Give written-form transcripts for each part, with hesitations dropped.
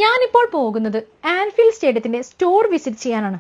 ഞാനിപ്പോൾ പോകുന്നത് Anfield സ്റ്റേഡിയത്തിന്റെ store visit ചെയ്യാനാണ്.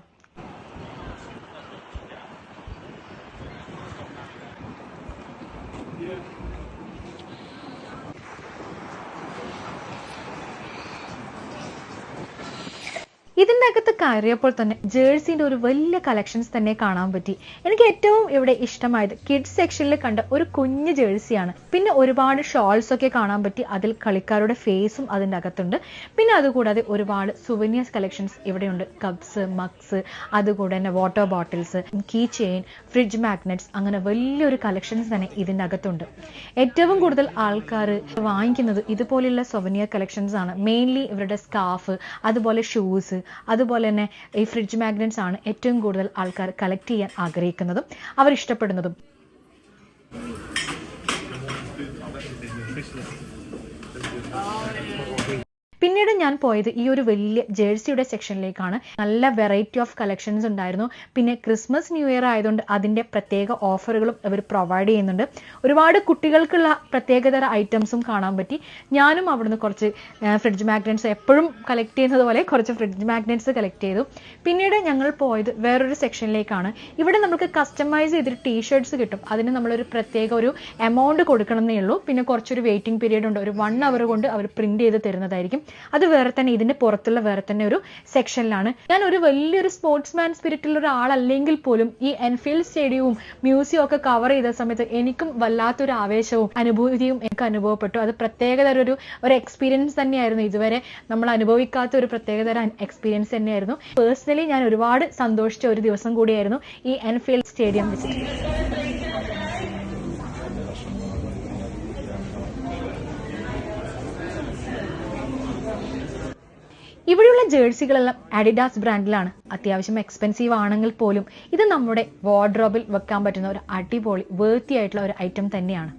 ഇതിൻ്റെ അകത്ത് കയറിയപ്പോൾ തന്നെ ജേഴ്സിന്റെ ഒരു വലിയ കളക്ഷൻസ് തന്നെ കാണാൻ പറ്റി. എനിക്ക് ഏറ്റവും ഇവിടെ ഇഷ്ടമായത് കിഡ്സ് സെക്ഷനിൽ കണ്ട ഒരു കുഞ്ഞു ജേഴ്സിയാണ്. പിന്നെ ഒരുപാട് ഷോൾസ് ഒക്കെ കാണാൻ പറ്റി. അതിൽ കളിക്കാരുടെ ഫേസും അതിൻ്റെ അകത്തുണ്ട്. പിന്നെ അതുകൂടാതെ ഒരുപാട് സുവനിയേഴ്സ് കളക്ഷൻസ് ഇവിടെയുണ്ട്. കപ്സ്, മഗ്സ്, അതുകൂടെ തന്നെ water bottles, key chain, fridge magnets, അങ്ങനെ വലിയൊരു കളക്ഷൻസ് തന്നെ ഇതിൻ്റെ അകത്തുണ്ട്. ഏറ്റവും കൂടുതൽ ആൾക്കാർ വാങ്ങിക്കുന്നത് ഇതുപോലെയുള്ള സുവനിയർ കളക്ഷൻസ് ആണ്. മെയിൻലി ഇവരുടെ സ്കാർഫ്, അതുപോലെ ഷൂസ്, അതുപോലെ തന്നെ ഈ ഫ്രിഡ്ജ് മാഗ്നറ്റ്സ് ആണ് ഏറ്റവും കൂടുതൽ ആൾക്കാർ കളക്ട് ചെയ്യാൻ ആഗ്രഹിക്കുന്നതും അവർ ഇഷ്ടപ്പെടുന്നതും. പിന്നീട് ഞാൻ പോയത് ഈ ഒരു വലിയ ജേഴ്സിയുടെ സെക്ഷനിലേക്കാണ്. നല്ല വെറൈറ്റി ഓഫ് കളക്ഷൻസ് ഉണ്ടായിരുന്നു. പിന്നെ ക്രിസ്മസ് ന്യൂ ഇയർ ആയതുകൊണ്ട് അതിൻ്റെ പ്രത്യേക ഓഫറുകളും അവർ പ്രൊവൈഡ് ചെയ്യുന്നുണ്ട്. ഒരുപാട് കുട്ടികൾക്കുള്ള പ്രത്യേകതര ഐറ്റംസും കാണാൻ പറ്റി. ഞാനും അവിടുന്ന് കുറച്ച് ഫ്രിഡ്ജ് മാഗ്നറ്റ്സ്, എപ്പോഴും കളക്ട് ചെയ്യുന്നത് പോലെ കുറച്ച് ഫ്രിഡ്ജ് മാഗ്നറ്റ്സ് കളക്ട് ചെയ്തു. പിന്നീട് ഞങ്ങൾ പോയത് വേറൊരു സെക്ഷനിലേക്കാണ്. ഇവിടെ നമുക്ക് കസ്റ്റമൈസ് ചെയ്തിട്ട് ടീഷർട്ട്സ് കിട്ടും. അതിന് നമ്മളൊരു പ്രത്യേക ഒരു എമൗണ്ട് കൊടുക്കണമെന്നേ ഉള്ളൂ. പിന്നെ കുറച്ചൊരു വെയിറ്റിംഗ് പീരീഡ് ഉണ്ട്. ഒരു 1 hour കൊണ്ട് അവർ പ്രിന്റ് ചെയ്ത് തരുന്നതായിരിക്കും. അത് വേറെ തന്നെ, ഇതിന്റെ പുറത്തുള്ള വേറെ തന്നെ ഒരു സെക്ഷനിലാണ്. ഞാൻ ഒരു വലിയൊരു സ്പോർട്സ്മാൻ സ്പിരിറ്റുള്ള ഒരാളല്ലെങ്കിൽ പോലും ഈ ആൻഫീൽഡ് സ്റ്റേഡിയവും മ്യൂസിയം ഒക്കെ കവർ ചെയ്ത സമയത്ത് എനിക്കും വല്ലാത്തൊരു ആവേശവും അനുഭൂതിയും എനിക്ക് അനുഭവപ്പെട്ടു. അത് പ്രത്യേകതര ഒരു എക്സ്പീരിയൻസ് തന്നെയായിരുന്നു. ഇതുവരെ നമ്മൾ അനുഭവിക്കാത്ത ഒരു പ്രത്യേകതര എക്സ്പീരിയൻസ് തന്നെയായിരുന്നു. പേഴ്സണലി ഞാൻ ഒരുപാട് സന്തോഷിച്ച ഒരു ദിവസം കൂടിയായിരുന്നു ഈ ആൻഫീൽഡ് സ്റ്റേഡിയം വിസിറ്റ്. ഇവിടെയുള്ള ജേഴ്സികളെല്ലാം അഡിഡാസ് ബ്രാൻഡിലാണ്. അത്യാവശ്യം എക്സ്പെൻസീവ് ആണെങ്കിൽ പോലും ഇത് നമ്മുടെ വാർഡ്രോബിൽ വെക്കാൻ പറ്റുന്ന ഒരു അടിപൊളി വേർത്തി ആയിട്ടുള്ള ഒരു ഐറ്റം തന്നെയാണ്.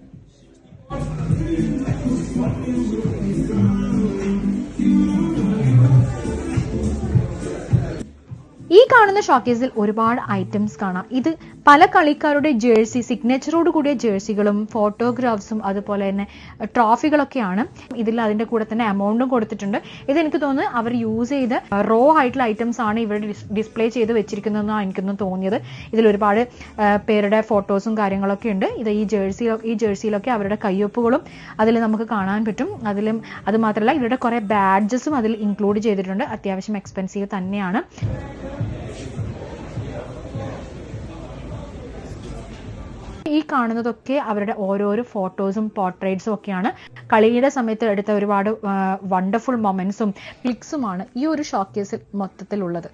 ഈ കാണുന്ന ഷോക്കേസിൽ ഒരുപാട് ഐറ്റംസ് കാണാം. ഇത് പല കളിക്കാരുടെ ജേഴ്സി, സിഗ്നേച്ചറോട് കൂടിയ ജേഴ്സികളും ഫോട്ടോഗ്രാഫ്സും അതുപോലെ തന്നെ ട്രോഫികളൊക്കെയാണ്. ഇതിൽ അതിൻ്റെ കൂടെ തന്നെ എമൗണ്ടും കൊടുത്തിട്ടുണ്ട്. ഇത് എനിക്ക് തോന്നുന്നു അവർ യൂസ് ചെയ്ത് റോ ആയിട്ടുള്ള ഐറ്റംസ് ആണ് ഇവിടെ ഡിസ്പ്ലേ ചെയ്ത് വെച്ചിരിക്കുന്നതെന്നാണ് എനിക്കൊന്നും തോന്നിയത്. ഇതിൽ ഒരുപാട് പേരുടെ ഫോട്ടോസും കാര്യങ്ങളൊക്കെ ഉണ്ട്. ഇത് ഈ ജേഴ്സിയിലൊക്കെ അവരുടെ കയ്യൊപ്പുകളും അതിൽ നമുക്ക് കാണാൻ പറ്റും. അത് മാത്രമല്ല ഇവരുടെ കുറേ ബാഡ്ജസും അതിൽ ഇൻക്ലൂഡ് ചെയ്തിട്ടുണ്ട്. അത്യാവശ്യം എക്സ്പെൻസീവ് തന്നെയാണ്. ഈ കാണുന്നതൊക്കെ അവരുടെ ഓരോരോ ഫോട്ടോസും പോർട്രേറ്റ്സും ഒക്കെയാണ്. കളിയുടെ സമയത്ത് എടുത്ത ഒരുപാട് വണ്ടർഫുൾ മൊമെന്റ്സും ക്ലിക്സുമാണ് ഈ ഒരു ഷോക്കേസിൽ മൊത്തത്തിലുള്ളത്.